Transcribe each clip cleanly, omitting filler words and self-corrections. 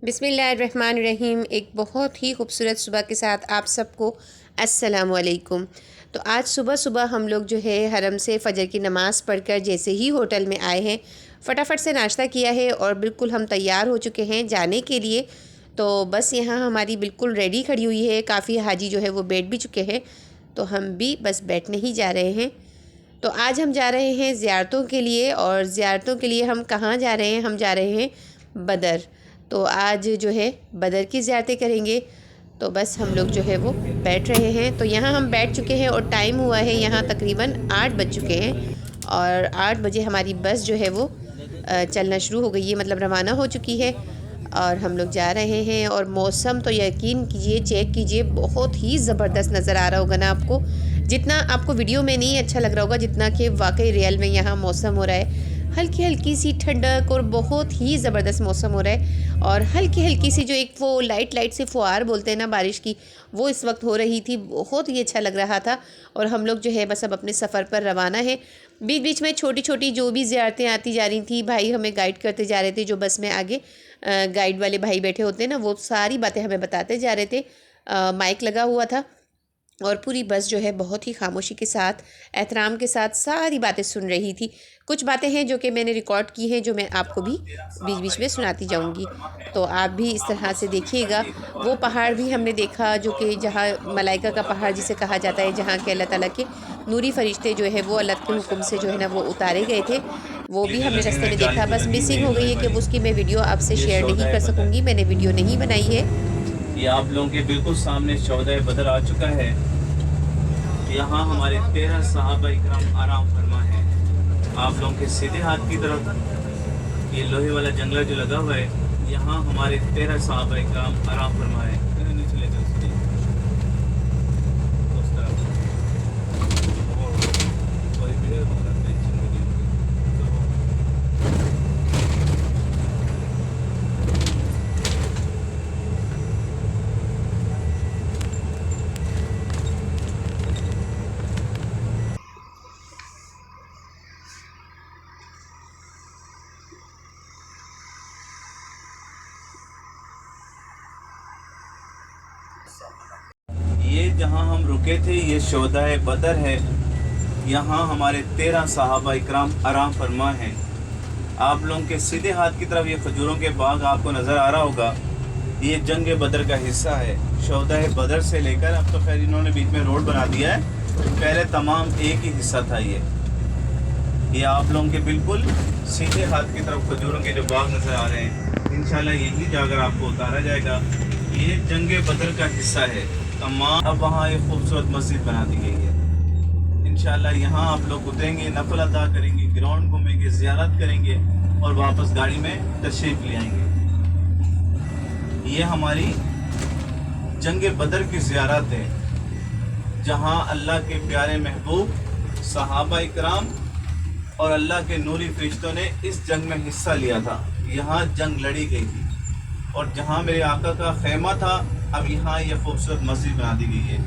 बिस्मिल्लाहिर्रहमानिर्रहीम। एक बहुत ही खूबसूरत सुबह के साथ आप सबको अस्सलाम वालेकुम। तो आज सुबह सुबह हम लोग जो है हरम से फ़जर की नमाज़ पढ़कर जैसे ही होटल में आए हैं, फटाफट से नाश्ता किया है और बिल्कुल हम तैयार हो चुके हैं जाने के लिए। तो बस यहाँ हमारी बिल्कुल रेडी खड़ी हुई है। काफ़ी हाजी जो है वो बैठ भी चुके हैं, तो हम भी बस बैठने ही जा रहे हैं। तो आज हम जा रहे हैं ज़ियारतों के लिए, और ज़ियारतों के लिए हम कहाँ जा रहे हैं? हम जा रहे हैं बदर। तो आज जो है बदर की ज़ियारतें करेंगे। तो बस हम लोग जो है वो बैठ रहे हैं। तो यहाँ हम बैठ चुके हैं और टाइम हुआ है यहाँ तकरीबन 8 बज चुके हैं, और 8 बजे हमारी बस जो है वो चलना शुरू हो गई है, मतलब रवाना हो चुकी है और हम लोग जा रहे हैं। और मौसम तो यकीन कीजिए, चेक कीजिए, बहुत ही ज़बरदस्त नज़र आ रहा होगा ना आपको। जितना आपको वीडियो में नहीं अच्छा लग रहा होगा, जितना कि वाकई रियल में यहाँ मौसम हो रहा है। हल्की हल्की सी ठंडक और बहुत ही ज़बरदस्त मौसम हो रहा है। और हल्की हल्की सी जो एक वो लाइट लाइट से फुहार बोलते हैं ना बारिश की, वो इस वक्त हो रही थी। बहुत ही अच्छा लग रहा था। और हम लोग जो है बस अब अपने सफ़र पर रवाना है। बीच बीच में छोटी छोटी जो भी ज़ियारतें आती जा रही थी, भाई हमें गाइड करते जा रहे थे। जो बस में आगे गाइड वाले भाई बैठे होते हैं ना, वो सारी बातें हमें बताते जा रहे थे। माइक लगा हुआ था और पूरी बस जो है बहुत ही खामोशी के साथ, एहतराम के साथ सारी बातें सुन रही थी। कुछ बातें हैं जो कि मैंने रिकॉर्ड की हैं, जो मैं आपको भी बीच बीच में सुनाती जाऊंगी। तो आप भी इस तरह से देखिएगा। वो पहाड़ भी हमने देखा जो कि जहाँ मलाइका का पहाड़ जिसे कहा जाता है, जहाँ के अल्लाह ताला के नूरी फरिश्ते जो है वो अल्लाह के हुक्म से जो है ना वो उतारे गए थे, वो ये भी जो हमने लगे रास्ते हुए में देखा। जाली की बस लगी हुई मिसिंग है हो गई लोहे है कि वो वाली, उसकी मैं वीडियो आपसे ये शेयर नहीं शोधा कर बदर। सकूँगी, मैंने वीडियो नहीं बनाई है। ये आप लोगों के बिल्कुल सामने शोधा बदर आ चुका है। यहाँ हमारे 13 सहाबा इकराम आराम फरमा है। आप लोगों के सीधे हाथ की तरफ ये लोहे वाला जंगला जो लगा हुआ है, यहाँ हमारे 13 सहाबा इकराम आराम फरमा है। नीचे ले जाओ सीधे, उस तरफ। कोई वीडियो बना टेंशन में नहीं ये जहाँ हम रुके थे, ये शोधा बदर है। यहाँ हमारे 13 सहाबा इकराम आराम फरमा हैं। आप लोगों के सीधे हाथ की तरफ ये खजूरों के बाग आपको नज़र आ रहा होगा, ये जंग बदर का हिस्सा है। शोधा बदर से लेकर, अब तो खैर इन्होंने बीच में रोड बना दिया है, पहले तमाम एक ही हिस्सा था। ये आप लोगों के बिल्कुल सीधे हाथ की तरफ खजूरों के जो बाग नज़र आ रहे हैं, इंशाल्लाह यही जाकर आपको उतारा जाएगा। ये जंग बदर का हिस्सा है तमाम। अब वहाँ एक खूबसूरत मस्जिद बना दी गई है। इंशाल्लाह यहाँ आप लोग उतरेंगे, नफल अदा करेंगे, ग्राउंड घूमेंगे, ज़ियारत करेंगे और वापस गाड़ी में तशरीफ़ ले आएंगे। ये हमारी जंग बदर की ज़ियारत है, जहाँ अल्लाह के प्यारे महबूब, सहाबा इकराम और अल्लाह के नूरी फरिश्तों ने इस जंग में हिस्सा लिया था। यहाँ जंग लड़ी गई थी, और जहाँ मेरे आका का खेमा था, अब यहाँ ये खूबसूरत मस्जिद बना दी गई है।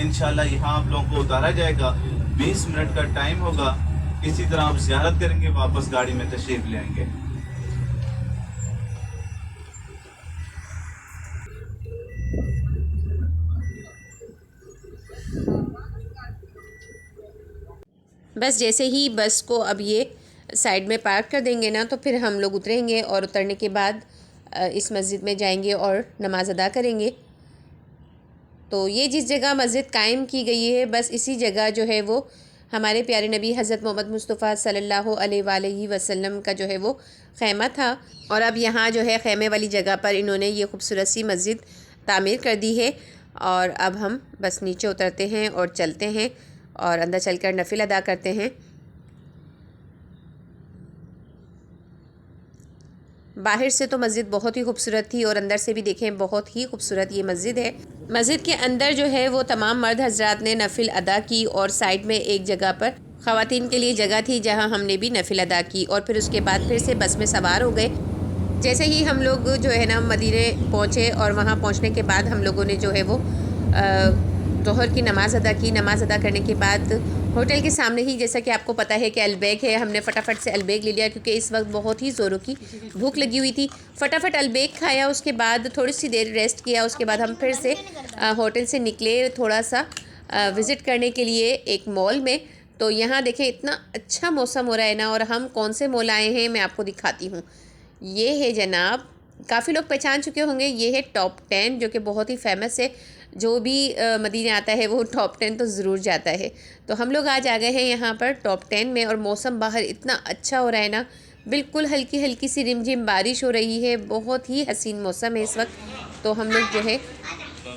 इंशाल्लाह यहाँ आप लोगों को उतारा जाएगा। 20 मिनट का टाइम होगा। इसी तरह आप ज़ियारत करेंगे, वापस गाड़ी में तशरीफ़ ले आएंगे। बस जैसे ही बस को अब ये साइड में पार्क कर देंगे ना, तो फिर हम लोग उतरेंगे और उतरने के बाद इस मस्जिद में जाएंगे और नमाज़ अदा करेंगे। तो ये जिस जगह मस्जिद कायम की गई है, बस इसी जगह जो है वो हमारे प्यारे नबी हज़रत मोहम्मद मुस्तफ़ा सल्लल्लाहु अलैहि वसल्लम का जो है वो ख़ैमा था। और अब यहाँ जो है ख़ैमे वाली जगह पर इन्होंने ये खूबसूरत सी मस्जिद तामीर कर दी है। और अब हम बस नीचे उतरते हैं और चलते हैं और अंदर चलकर नफिल अदा करते हैं। बाहर से तो मस्जिद बहुत ही खूबसूरत थी, और अंदर से भी देखें बहुत ही खूबसूरत ये मस्जिद है। मस्जिद के अंदर जो है वो तमाम मर्द हजरात ने नफिल अदा की, और साइड में एक जगह पर ख़वातीन के लिए जगह थी जहां हमने भी नफिल अदा की। और फिर उसके बाद फिर से बस में सवार हो गए। जैसे ही हम लोग जो है ना मदीने पहुँचे, और वहाँ पहुँचने के बाद हम लोगों ने जो है वो ज़ोहर की नमाज़ अदा की। नमाज़ अदा करने के बाद होटल के सामने ही, जैसा कि आपको पता है कि अलबेग है, हमने फटाफट से अलबेग ले लिया क्योंकि इस वक्त बहुत ही ज़ोरों की भूख लगी हुई थी। फटाफट अलबेग खाया, उसके बाद थोड़ी सी देर रेस्ट किया, उसके बाद हम फिर से होटल से निकले थोड़ा सा विज़िट करने के लिए एक मॉल में। तो यहाँ देखें इतना अच्छा मौसम हो रहा है ना, और हम कौन से मॉल आए हैं मैं आपको दिखाती हूँ। ये है जनाब, काफ़ी लोग पहचान चुके होंगे, ये है टॉप 10 जो कि बहुत ही फेमस है। जो भी मदीने आता है वो टॉप 10 तो ज़रूर जाता है। तो हम लोग आज आ गए हैं यहाँ पर टॉप 10 में, और मौसम बाहर इतना अच्छा हो रहा है ना, बिल्कुल हल्की हल्की सी रिमझिम बारिश हो रही है, बहुत ही हसीन मौसम है इस वक्त। तो हम लोग जो है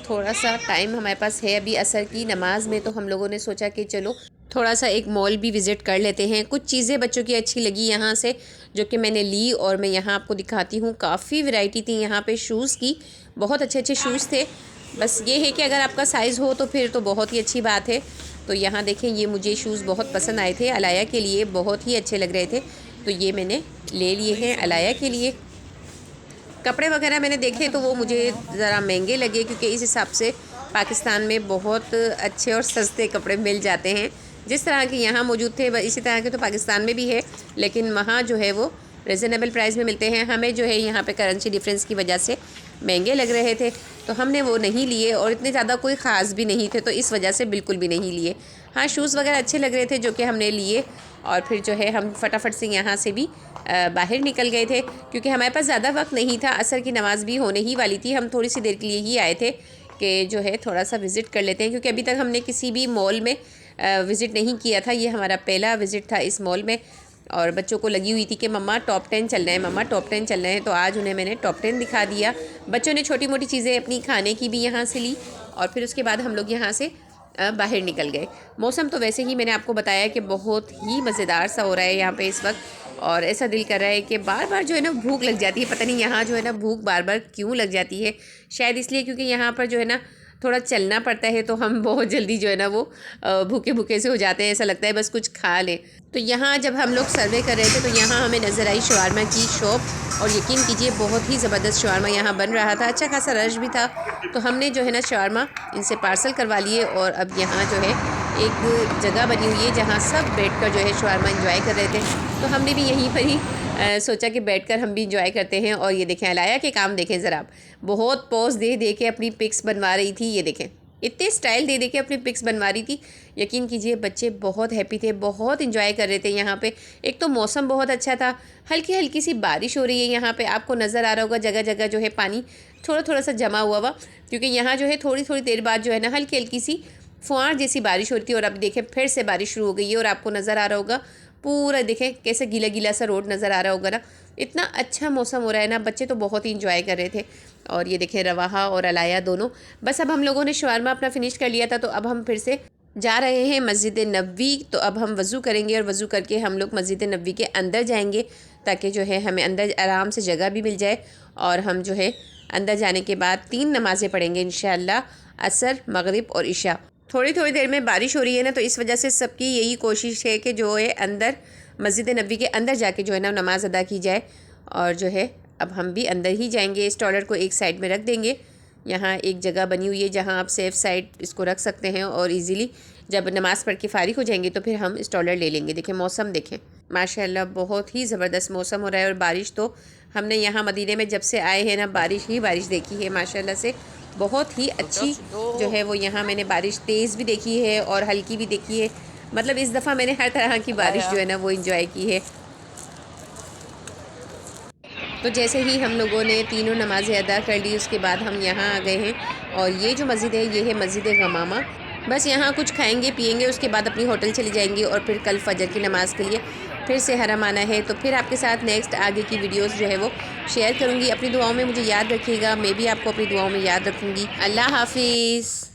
थोड़ा सा टाइम हमारे पास है अभी असर की नमाज में, तो हम लोगों ने सोचा कि चलो थोड़ा सा एक मॉल भी विज़िट कर लेते हैं। कुछ चीज़ें बच्चों की अच्छी लगी यहाँ से, जो कि मैंने ली, और मैं यहाँ आपको दिखाती हूँ। काफ़ी वैरायटी थी यहाँ पे शूज़ की, बहुत अच्छे अच्छे शूज़ थे। बस ये है कि अगर आपका साइज़ हो तो फिर तो बहुत ही अच्छी बात है। तो यहाँ देखें, ये मुझे शूज़ बहुत पसंद आए थे, अलाया के लिए बहुत ही अच्छे लग रहे थे, तो ये मैंने ले लिए हैं अलाया के लिए। कपड़े वगैरह मैंने देखे तो वो मुझे ज़रा महंगे लगे, क्योंकि इस हिसाब से पाकिस्तान में बहुत अच्छे और सस्ते कपड़े मिल जाते हैं। जिस तरह के यहाँ मौजूद थे इसी तरह के तो पाकिस्तान में भी है, लेकिन वहाँ जो है वो रिजनेबल प्राइस में मिलते हैं। हमें जो है यहाँ पे करेंसी डिफरेंस की वजह से महंगे लग रहे थे, तो हमने वो नहीं लिए, और इतने ज़्यादा कोई ख़ास भी नहीं थे, तो इस वजह से बिल्कुल भी नहीं लिए। हाँ, शूज़ वगैरह अच्छे लग रहे थे जो कि हमने लिए, और फिर जो है हम फटाफट से यहाँ से भी बाहर निकल गए थे, क्योंकि हमारे पास ज़्यादा वक्त नहीं था। असर की नमाज़ भी होने ही वाली थी, हम थोड़ी सी देर के लिए ही आए थे कि जो है थोड़ा सा विज़िट कर लेते हैं, क्योंकि अभी तक हमने किसी भी मॉल में विज़िट नहीं किया था। ये हमारा पहला विज़िट था इस मॉल में, और बच्चों को लगी हुई थी कि मम्मा टॉप 10 चलना है, मम्मा टॉप 10 चलना है, तो आज उन्हें मैंने टॉप 10 दिखा दिया। बच्चों ने छोटी मोटी चीज़ें अपनी खाने की भी यहाँ से ली, और फिर उसके बाद हम लोग यहाँ से बाहर निकल गए। मौसम तो वैसे ही मैंने आपको बताया कि बहुत ही मज़ेदार सा हो रहा है यहाँ पे इस वक्त, और ऐसा दिल कर रहा है कि बार बार जो है ना भूख लग जाती है। पता नहीं यहाँ जो है ना भूख बार बार क्यों लग जाती है, शायद इसलिए क्योंकि यहाँ पर जो है ना थोड़ा चलना पड़ता है, तो हम बहुत जल्दी जो है ना वो भूखे भूखे से हो जाते हैं, ऐसा लगता है बस कुछ खा लें। तो यहाँ जब हम लोग सर्वे कर रहे थे तो यहाँ हमें नज़र आई शवारमा की शॉप, और यकीन कीजिए बहुत ही ज़बरदस्त शवारमा यहाँ बन रहा था, अच्छा खासा रश भी था। तो हमने जो है ना शवारमा इनसे पार्सल करवा लिए, और अब यहाँ जो है एक जगह बनी हुई है जहाँ सब बैठकर जो है शवारमा इंजॉय कर रहे थे, तो हमने भी यहीं पर ही सोचा कि बैठकर हम भी इंजॉय करते हैं। और ये देखें अलाया के काम देखें ज़रा, आप बहुत पोज दे दे के अपनी पिक्स बनवा रही थी। ये देखें इतने स्टाइल दे दे के अपनी पिक्स बनवा रही थी। यकीन कीजिए बच्चे बहुत हैप्पी थे, बहुत इंजॉय कर रहे थे यहाँ पे। एक तो मौसम बहुत अच्छा था, हल्की हल्की सी बारिश हो रही है यहाँ पे, आपको नज़र आ रहा होगा जगह जगह जो है पानी थोड़ा थोड़ा सा जमा हुआ क्योंकि यहाँ जो है थोड़ी थोड़ी देर बाद जो है ना हल्की हल्की सी फुहार जैसी बारिश हो रही थी, और अब देखें फिर से बारिश शुरू हो गई है, और आपको नज़र आ रहा होगा पूरा, देखें कैसे गीला गीला सा रोड नज़र आ रहा होगा ना। इतना अच्छा मौसम हो रहा है ना, बच्चे तो बहुत ही इंजॉय कर रहे थे। और ये देखें रवाहा और अलाया दोनों। बस अब हम लोगों ने शवारमा अपना फिनिश कर लिया था, तो अब हम फिर से जा रहे हैं मस्जिद नबवी। तो अब हम वज़ू करेंगे, और वज़ू करके हम लोग मस्जिद नबवी के अंदर जाएंगे, ताकि जो है हमें अंदर आराम से जगह भी मिल जाए, और हम जो है अंदर जाने के बाद 3 नमाज़ें पढ़ेंगे इंशाअल्लाह, असर, मगरिब और इशा। थोड़ी थोड़ी देर में बारिश हो रही है ना, तो इस वजह से सबकी यही कोशिश है कि जो है अंदर मस्जिद नबवी के अंदर जाके जो है ना नमाज़ अदा की जाए। और जो है अब हम भी अंदर ही जाएंगे, स्टॉलर को एक साइड में रख देंगे। यहाँ एक जगह बनी हुई है जहाँ आप सेफ़ साइड इसको रख सकते हैं, और इजीली जब नमाज़ पढ़ के फ़ारिग हो जाएंगे तो फिर हम स्टॉलर ले लेंगे। देखें मौसम देखें, माशाल्लाह बहुत ही ज़बरदस्त मौसम हो रहा है। और बारिश तो हमने यहाँ मदीने में जब से आए हैं ना बारिश ही बारिश देखी है माशाल्लाह से, बहुत ही अच्छी जो है वो यहाँ मैंने बारिश तेज़ भी देखी है और हल्की भी देखी है। मतलब इस दफ़ा मैंने हर तरह की बारिश जो है ना वो इंजॉय की है। तो जैसे ही हम लोगों ने तीनों नमाज़ें अदा कर ली, उसके बाद हम यहाँ आ गए हैं, और ये जो मस्जिद है ये है मस्जिद गमामा। बस यहाँ कुछ खाएंगे पिएंगे, उसके बाद अपनी होटल चले जाएंगे, और फिर कल फजर की नमाज़ के लिए फिर से हरम आना है। तो फिर आपके साथ नेक्स्ट आगे की वीडियोस जो है वो शेयर करूँगी। अपनी दुआओं में मुझे याद रखिएगा, मैं भी आपको अपनी दुआओं में याद रखूँगी। अल्लाह हाफिज़।